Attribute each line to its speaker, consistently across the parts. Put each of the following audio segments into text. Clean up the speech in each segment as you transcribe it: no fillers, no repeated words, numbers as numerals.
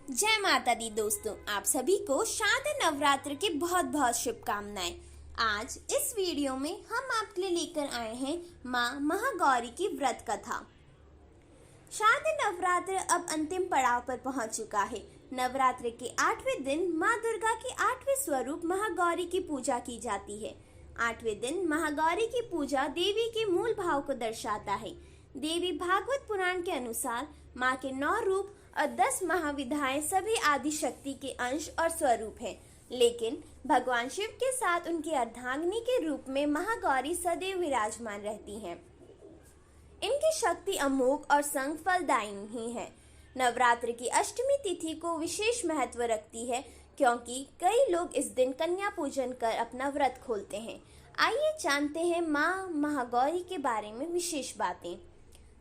Speaker 1: जय माता दी दोस्तों, आप सभी को शारदीय नवरात्र की बहुत बहुत शुभकामनाएं। आज इस वीडियो में हम आपके लिए लेकर आए हैं माँ महागौरी की व्रत कथा। शारदीय नवरात्र अब अंतिम पड़ाव पर पहुंच चुका है। नवरात्र के 8वें दिन माँ दुर्गा की 8वें स्वरूप महागौरी की पूजा की जाती है। 8वें दिन महागौरी की पूजा देवी के मूल भाव को दर्शाता है। देवी भागवत पुराण के अनुसार माँ के 9 रूप और 10 महाविधाएं सभी आदि शक्ति के अंश और स्वरूप हैं, लेकिन भगवान शिव के साथ उनकी अर्धांगिनी के रूप में महागौरी सदैव विराजमान रहती हैं। इनकी शक्ति अमोघ और संग फलदायिनी ही है। नवरात्र की अष्टमी तिथि को विशेष महत्व रखती है, क्योंकि कई लोग इस दिन कन्या पूजन कर अपना व्रत खोलते हैं। आइए जानते हैं माँ महागौरी के बारे में विशेष बातें।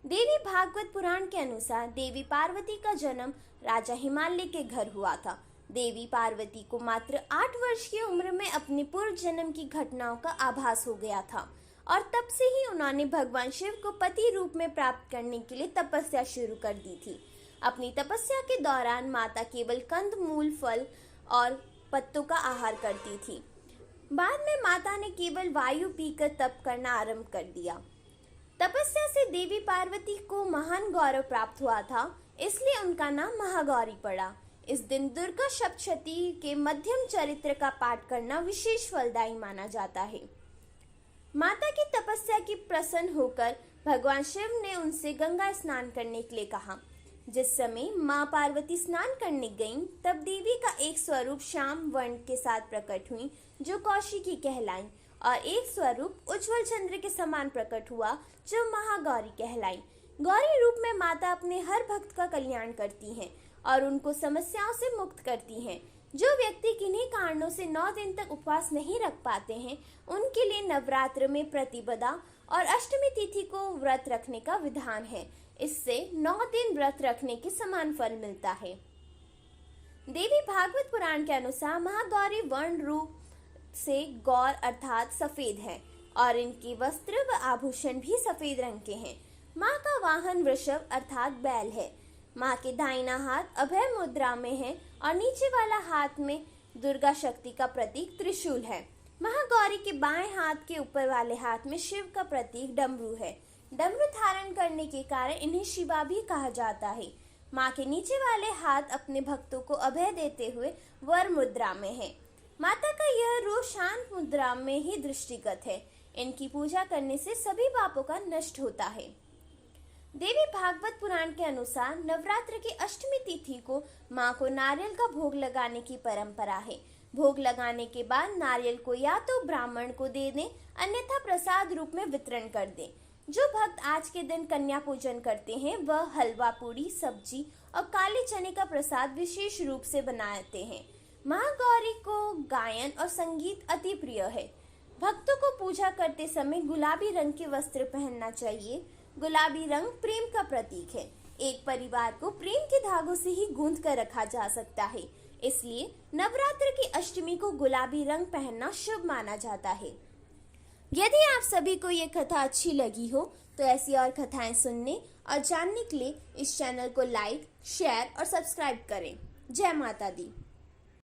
Speaker 1: देवी भागवत पुराण के अनुसार देवी पार्वती का जन्म राजा हिमालय के घर हुआ था। देवी पार्वती को मात्र 8 वर्ष की उम्र में अपने पूर्व जन्म की घटनाओं का आभास हो गया था और तब से ही उन्होंने भगवान शिव को पति रूप में प्राप्त करने के लिए तपस्या शुरू कर दी थी। अपनी तपस्या के दौरान माता केवल कंद मूल फल और पत्तों का आहार करती थी। बाद में माता ने केवल वायु पीकर तप करना आरंभ कर दिया। तपस्या से देवी पार्वती को महान गौरव प्राप्त हुआ था, इसलिए उनका नाम महागौरी पड़ा। इस दिन दुर्गा सप्तशती के मध्यम चरित्र का पाठ करना विशेष फलदायी माना जाता है। माता की तपस्या की प्रसन्न होकर भगवान शिव ने उनसे गंगा स्नान करने के लिए कहा। जिस समय माँ पार्वती स्नान करने गईं, तब देवी का एक स्वरूप श्याम वर्ण के साथ प्रकट हुई, जो कौशिकी कहलाई, और एक स्वरूप उज्जवल चंद्र के समान प्रकट हुआ, जो महागौरी कहलाई। गौरी रूप में माता अपने हर भक्त का कल्याण करती हैं और उनको समस्याओं से मुक्त करती हैं। जो व्यक्ति किन्हीं कारणों से 9 दिन तक उपवास नहीं रख पाते हैं, उनके लिए नवरात्र में प्रतिपदा और अष्टमी तिथि को व्रत रखने का विधान है। इससे 9 दिन व्रत रखने के समान फल मिलता है। देवी भागवत पुराण के अनुसार महागौरी वर्ण रूप से गौर अर्थात सफेद है और इनके वस्त्र व आभूषण भी सफेद रंग के हैं। माँ का वाहन वृषभ अर्थात बैल है। माँ के दाहिना हाथ अभय मुद्रा में है और नीचे वाला हाथ में दुर्गा शक्ति का प्रतीक त्रिशूल है। महागौरी के बाएं हाथ के ऊपर वाले हाथ में शिव का प्रतीक डमरू है। डमरू धारण करने के कारण इन्हें शिवा भी कहा जाता है। माँ के नीचे वाले हाथ अपने भक्तों को अभय देते हुए वर मुद्रा में है। माता का यह रूप शांत मुद्रा में ही दृष्टिगत है। इनकी पूजा करने से सभी पापों का नष्ट होता है। देवी भागवत पुराण के अनुसार नवरात्र की अष्टमी तिथि को माँ को नारियल का भोग लगाने की परंपरा है। भोग लगाने के बाद नारियल को या तो ब्राह्मण को दे दें, अन्यथा प्रसाद रूप में वितरण कर दें। जो भक्त आज के दिन कन्या पूजन करते हैं, वह हलवा पूरी सब्जी और काले चने का प्रसाद विशेष रूप से बनाते हैं। महागौरी को गायन और संगीत अति प्रिय है। भक्तों को पूजा करते समय गुलाबी रंग के वस्त्र पहनना चाहिए। गुलाबी रंग प्रेम का प्रतीक है। एक परिवार को प्रेम के धागों से ही गूंथ कर रखा जा सकता है, इसलिए नवरात्र की अष्टमी को गुलाबी रंग पहनना शुभ माना जाता है। यदि आप सभी को ये कथा अच्छी लगी हो, तो ऐसी और कथाएं सुनने और जानने के लिए इस चैनल को लाइक, शेयर और सब्सक्राइब करें। जय माता दी।